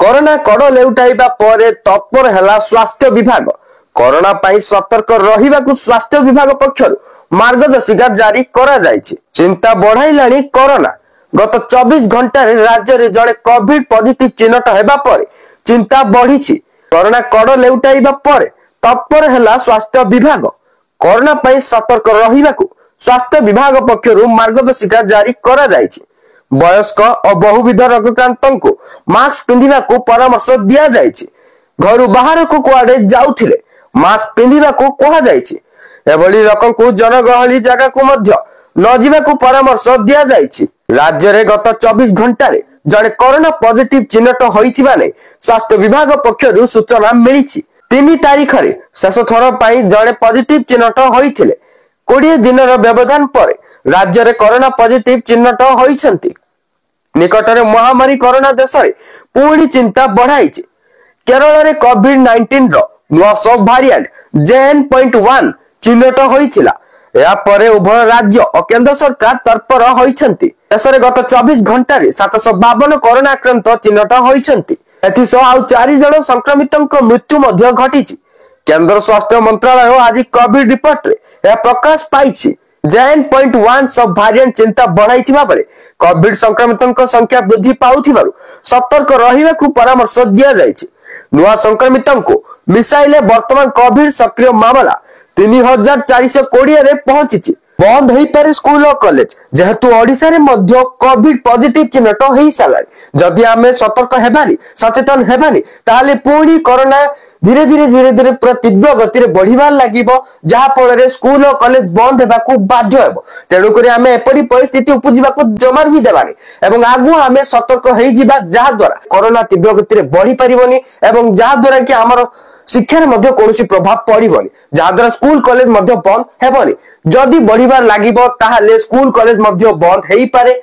Corona कड़ लेउटाइबा परे तत्पर हैला स्वास्थ्य विभाग। कोरोना पाई सतर्क रहिबाकु स्वास्थ्य विभाग पक्षरु मार्गदर्शिका जारी करा जायछि। चिंता बढ़ाइलाणी कोरोना। गत 24 घंटा रे राज्य रे जड़े कोविड पॉजिटिव चिन्हट हेबा परे चिंता बढ़िछि। कोरोना कड़ लेउटाइबा परे तत्पर हैला स्वास्थ्य विभाग। कोरोना पाई सतर्क रहिबाकु स्वास्थ्य विभाग पक्षरु मार्गदर्शिका जारी करा जायछि। वयस्क और बहुविध रोगाक्रांतों को मास्क पिंधिबा को परामर्श दिया जायछि। घर बाहर को कुआडे जाउथिले मास्क पिंधिबा को कहा जायछि। एभली लोकन को जनगहली जगह को मध्य न जिबा को परामर्श दिया जायछि। राज्य रे गत 24 घंटा रे जड़े कोरोना पॉजिटिव चिन्हट होइथिबा नै स्वास्थ्य विभाग पक्षरु सूचना मिलिछि। 3 तारीख रे शेष थर पई जड़े पॉजिटिव चिन्हट होइथिले। 20 दिन व्यवधान पर राज्य रे कोरोना पॉजिटिव चिन्हट होइछंती। निकटरे महामारी कोरोना देश रे पूरी चिंता बढ़ाइछि। केरल रे कोविड-19 रो नुआ सब वेरिएंट JN.1 चिन्हट होइथिला। या परे उभय राज्य और केंद्र सरकार तत्पर होइछंती। देश रे गत 24 घंटा रे 752 कोरोना आक्रांत चिन्हट होइछंती। एथिसो आउ 4 जण संक्रमितक मृत्यु मध्य घटिछि। केंद्र स्वास्थ्य मंत्रालय आज कोविड रिपोर्ट रे यह प्रकाश पाइछि। JN.1 सब वेरिएंट चिंता बढ़ाइथिबा बेले कोविड संक्रमितक संख्या वृद्धि पाउथिबारु सतर्क रहिबाकु परामर्श दिया जायछि। नुआ संक्रमितक मिसाइले वर्तमान कोविड सक्रिय मामला 3420 रे पहुंचिछि। बंद हेई पारे स्कूल और कॉलेज जेहेतु ओडिसा रे मध्य कोविड पॉजिटिव चिन्हट हेई सालानी। जदि आमे सतर्क हेबानी सचेतन हेबानी ताले पूरी कोरोना धीरे धीरे पूरा तीव्र गति रे बढ़िबार लागिबो, जहा फल रे स्कूल और कॉलेज बंद हेबाकू बाध्य हेबो। तेणु करी आमे एपरि परिस्थिति उपजिबाकू जमार भी देबानी एवं आगु आमे सतर्क हेई जिबा, जहा द्वारा कोरोना तीव्र गति रे बढ़ी परिबोनी एवं जहा द्वारा कि हमर शिक्षा रे मध्य कोनोसी प्रभाव पड़िबोनी, जहा द्वारा स्कूल कॉलेज मध्य बंद हेबोनी। जदि बढ़िबार लागिबो ताहाले स्कूल कॉलेज मध्य बंद हेई पारे।